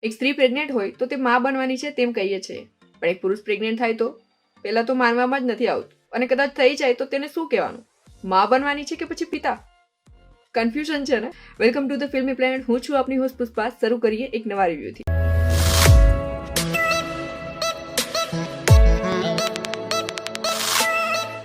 એક સ્ત્રી પ્રેગ્નેન્ટ હોય તો તે માં બનવાની છે તેમ કહીએ છીએ, પણ એક પુરુષ પ્રેગ્નેન્ટ થાય તો પહેલા તો માનવામાં જ નથી આવતું, અને કદાચ થઈ જાય તો તેને શું કહેવાનું? માં બનવાની છે કે પછી પિતા? કન્ફ્યુઝન છે ને? વેલકમ ટુ ધ ફિલ્મી પ્લેનેટ. હું છું આપની હોસ્ટ પુષ્પા. શરૂ કરીએ એક નવા રિવ્યુથી.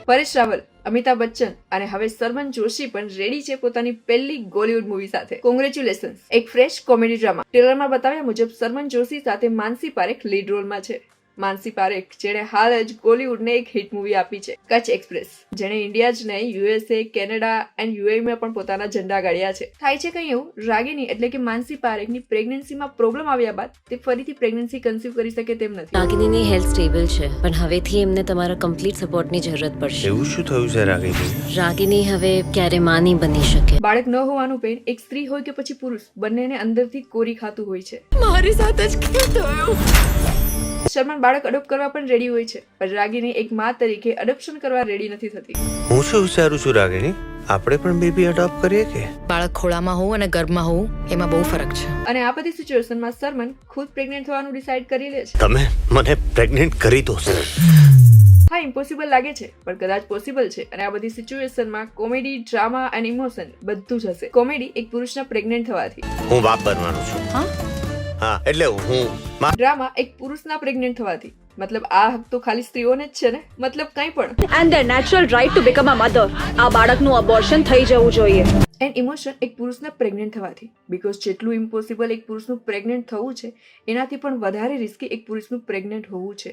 પરેશ રાવલ, અમિતાભ બચ્ચન અને હવે સરમન જોશી પણ રેડી છે પોતાની પહેલી બોલિવૂડ મૂવી સાથે. કોંગ્રેચ્યુલેશન્સ. એક ફ્રેશ કોમેડી ડ્રામા. ટ્રેલરમાં બતાવ્યા મુજબ સરમન જોશી સાથે માનસી પારેખ લીડ રોલમાં છે. માનસી પારેખ જેણે હાલ જ બોલિવૂડને એક હિટ મૂવી આપી છે, કચ્છ એક્સપ્રેસ, જેણે ઇન્ડિયા જ નહીં યુએસએ, કેનેડા એન્ડ યુએઈમાં પણ પોતાના ઝંડા ગાળ્યા છે. થાય છે કંઈ એવું, રાગિની એટલે કે માનસી પારેખની પ્રેગ્નન્સીમાં પ્રોબ્લેમ આવ્યા બાદ તે ફરીથી પ્રેગ્નન્સી કન્સીવ કરી શકે તેમ નથી. રાગિનીની હેલ્થ સ્ટેબલ છે, પણ હવેથી એમને તમારા કમ્પ્લીટ સપોર્ટની જરૂરત પડશે. એવું શું થયું છે રાગિની? રાગિની હવે ક્યારે માની બની શકે. બાળક ન હોવાનું પેન એક સ્ત્રી હોય કે પછી પુરુષ, બંનેને અંદરથી કોરી ખાતું હોય છે. મારી સાથે જ કેમ થયું? શરમન બાળક અડોપ્ટ કરવા પણ રેડી હોય છે, પણ રાગિની એક માં તરીકે અડોપ્શન કરવા રેડી નથી થતી. હું શું વિચારું છું રાગિની, આપણે પણ બેબી અડોપ્ટ કરીએ કે? બાળક ખોળામાં હોવું અને ગર્ભમાં હોવું એમાં બહુ ફરક છે. અને આ બધી સિચ્યુએશનમાં સરમન ખુદ પ્રેગ્નેન્ટ થવાનું ડિસાઈડ કરી લે છે. તમે મને પ્રેગ્નેન્ટ કરી દો સર. હા, ઇમ્પોસિબલ લાગે છે, પણ કદાચ પોસિબલ છે. અને આ બધી સિચ્યુએશનમાં કોમેડી, ડ્રામા અને ઇમોશન બધું જ હશે. કોમેડી એક પુરુષના પ્રેગ્નેન્ટ થવાથી, હું બાપ બનવાનો છું. હા એટલે હું ડ્રામા એક પુરુષના પ્રેગ્નેન્ટ થવાથી. મતલબ આ હક તો ખાલી સ્ત્રીઓને જ છે ને, મતલબ કંઈ પણ. and their natural right to become a mother. આ બાળકનું અબોર્શન થઈ જવું જોઈએ. એન્ડ ઇમોશન એક પુરુષના પ્રેગ્નેન્ટ થવાથી, બીકોઝ જેટલું ઇમ્પોસિબલ એક પુરુષનું પ્રેગ્નેન્ટ થવું છે, એનાથી પણ વધારે રિસ્કી એક પુરુષનું પ્રેગ્નેન્ટ હોવું છે.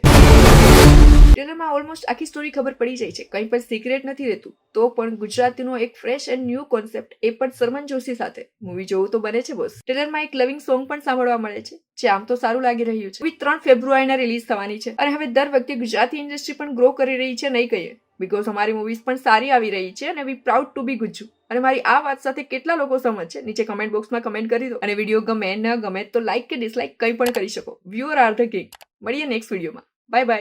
ટ્રેલરમાં ઓલમોસ્ટ આખી સ્ટોરી ખબર પડી જાય છે, કંઈ પણ સિક્રેટ નથી રહેતું. તો પણ ગુજરાતીનો એક ફ્રેશ એન્ડ ન્યૂ કોન્સેપ્ટ, એ પણ સરમન જોશી સાથે. મૂવી જોવું તો બને છે બોસ. ટ્રેલરમાં એક લવિંગ સોંગ પણ સાંભળવા મળે છે, જે આમ તો સારું લાગી રહ્યું છે. 3 ફેબ્રુઆરીના રિલીઝ થવાની છે, અને હવે દર વખતે ગુજરાતી ઇન્ડસ્ટ્રી પણ ગ્રો કરી રહી છે, નહીં કહીએ, બીકોઝ અમારી મૂવીઝ પણ સારી આવી રહી છે, અને વી પ્રાઉડ ટુ બી ગુજ્જુ. અને મારી આ વાત સાથે કેટલા લોકો સહમત છે, નીચે કમેન્ટ બોક્સમાં કમેન્ટ કરી દો. અને વિડીયો ગમે ન ગમે તો લાઈક કે ડિસલાઈક કંઈ પણ કરી શકો. Viewer are the king. મળીએ નેક્સ્ટ વિડીયોમાં. Bye bye.